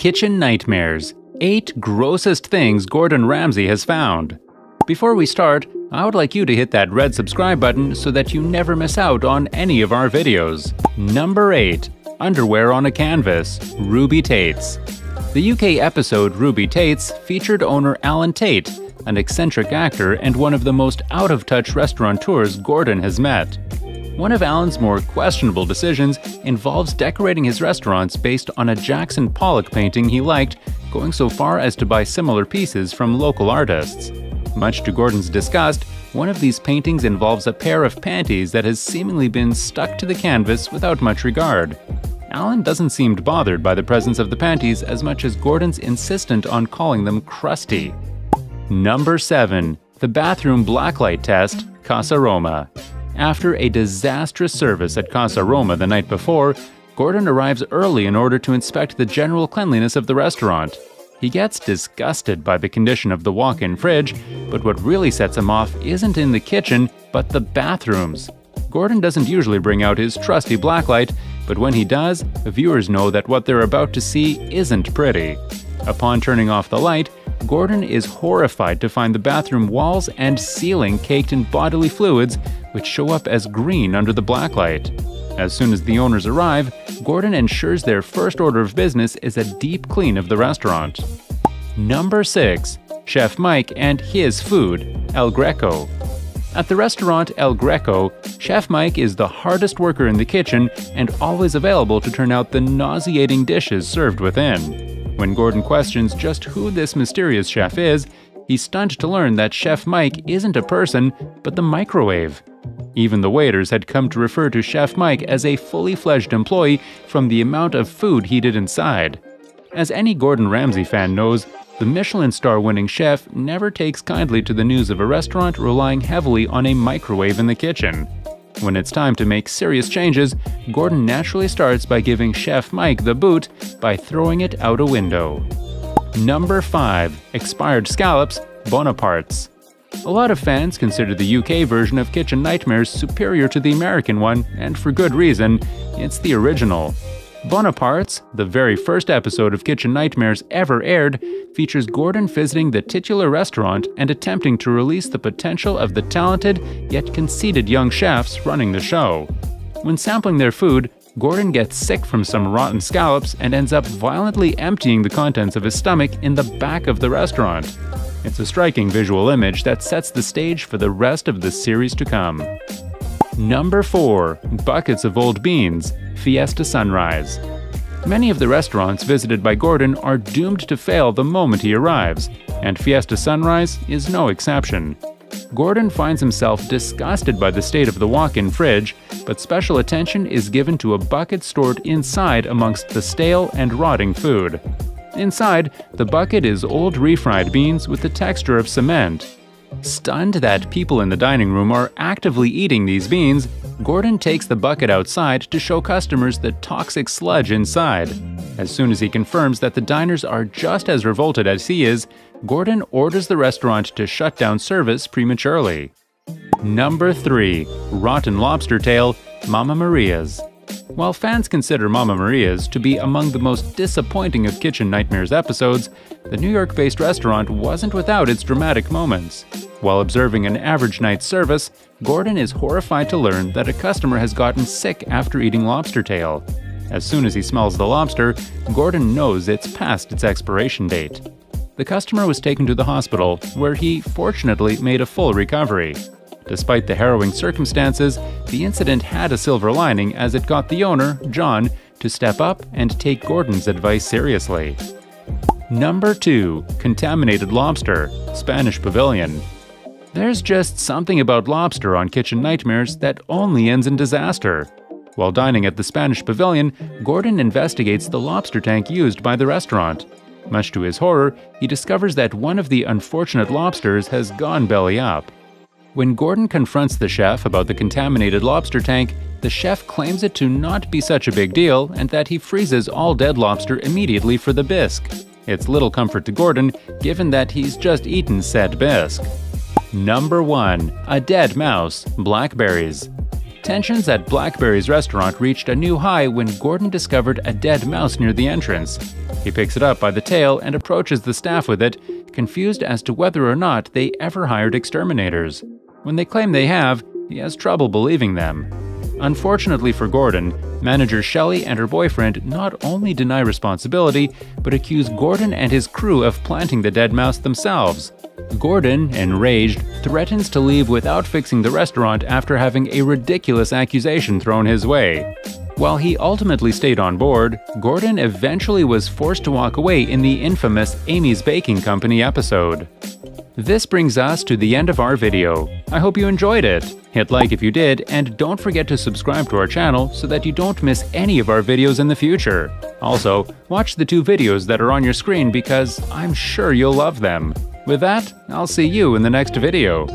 Kitchen Nightmares: 8 Grossest Things Gordon Ramsay Has Found. Before we start, I would like you to hit that red subscribe button so that you never miss out on any of our videos. Number 8. Underwear on a Canvas, Ruby Tates. The UK episode Ruby Tates featured owner Alan Tate, an eccentric actor and one of the most out-of-touch restaurateurs Gordon has met. One of Alan's more questionable decisions involves decorating his restaurants based on a Jackson Pollock painting he liked, going so far as to buy similar pieces from local artists. Much to Gordon's disgust, one of these paintings involves a pair of panties that has seemingly been stuck to the canvas without much regard. Alan doesn't seem bothered by the presence of the panties as much as Gordon's insistent on calling them crusty. Number 7. The Bathroom Blacklight Test, Casa Roma. After a disastrous service at Casa Roma the night before, Gordon arrives early in order to inspect the general cleanliness of the restaurant. He gets disgusted by the condition of the walk-in fridge, but what really sets him off isn't in the kitchen, but the bathrooms. Gordon doesn't usually bring out his trusty blacklight, but when he does, viewers know that what they're about to see isn't pretty. Upon turning off the light, Gordon is horrified to find the bathroom walls and ceiling caked in bodily fluids, which show up as green under the blacklight. As soon as the owners arrive, Gordon ensures their first order of business is a deep clean of the restaurant. Number 6. Chef Mike and his food, El Greco. At the restaurant El Greco, Chef Mike is the hardest worker in the kitchen and always available to turn out the nauseating dishes served within. When Gordon questions just who this mysterious chef is, he's stunned to learn that Chef Mike isn't a person, but the microwave. Even the waiters had come to refer to Chef Mike as a fully fledged employee from the amount of food he did inside. As any Gordon Ramsay fan knows, the Michelin star-winning chef never takes kindly to the news of a restaurant relying heavily on a microwave in the kitchen. When it's time to make serious changes, Gordon naturally starts by giving Chef Mike the boot by throwing it out a window. Number 5. Expired Scallops, Bonaparte's. A lot of fans consider the UK version of Kitchen Nightmares superior to the American one, and for good reason. It's the original. Bonaparte's, the very first episode of Kitchen Nightmares ever aired, features Gordon visiting the titular restaurant and attempting to release the potential of the talented yet conceited young chefs running the show. When sampling their food, Gordon gets sick from some rotten scallops and ends up violently emptying the contents of his stomach in the back of the restaurant. It's a striking visual image that sets the stage for the rest of the series to come. Number 4. Buckets of Old Beans, Fiesta Sunrise. Many of the restaurants visited by Gordon are doomed to fail the moment he arrives, and Fiesta Sunrise is no exception. Gordon finds himself disgusted by the state of the walk-in fridge, but special attention is given to a bucket stored inside amongst the stale and rotting food. Inside, the bucket is old refried beans with the texture of cement. Stunned that people in the dining room are actively eating these beans, Gordon takes the bucket outside to show customers the toxic sludge inside. As soon as he confirms that the diners are just as revolted as he is, Gordon orders the restaurant to shut down service prematurely. Number 3. Rotten Lobster Tail, Mama Maria's. While fans consider Mama Maria's to be among the most disappointing of Kitchen Nightmares episodes, the New York-based restaurant wasn't without its dramatic moments. While observing an average night's service, Gordon is horrified to learn that a customer has gotten sick after eating lobster tail. As soon as he smells the lobster, Gordon knows it's past its expiration date. The customer was taken to the hospital, where he fortunately made a full recovery. Despite the harrowing circumstances, the incident had a silver lining as it got the owner, John, to step up and take Gordon's advice seriously. Number 2. Contaminated Lobster, Spanish Pavilion. There's just something about lobster on Kitchen Nightmares that only ends in disaster. While dining at the Spanish Pavilion, Gordon investigates the lobster tank used by the restaurant. Much to his horror, he discovers that one of the unfortunate lobsters has gone belly up. When Gordon confronts the chef about the contaminated lobster tank, the chef claims it to not be such a big deal and that he freezes all dead lobster immediately for the bisque. It's little comfort to Gordon, given that he's just eaten said bisque. Number 1. A Dead Mouse, Blackberries. Tensions at Blackberry's restaurant reached a new high when Gordon discovered a dead mouse near the entrance. He picks it up by the tail and approaches the staff with it, confused as to whether or not they ever hired exterminators. When they claim they have, he has trouble believing them. Unfortunately for Gordon, manager Shelley and her boyfriend not only deny responsibility, but accuse Gordon and his crew of planting the dead mouse themselves. Gordon, enraged, threatens to leave without fixing the restaurant after having a ridiculous accusation thrown his way. While he ultimately stayed on board, Gordon eventually was forced to walk away in the infamous Amy's Baking Company episode. This brings us to the end of our video. I hope you enjoyed it. Hit like if you did, and don't forget to subscribe to our channel so that you don't miss any of our videos in the future. Also, watch the 2 videos that are on your screen because I'm sure you'll love them. With that, I'll see you in the next video.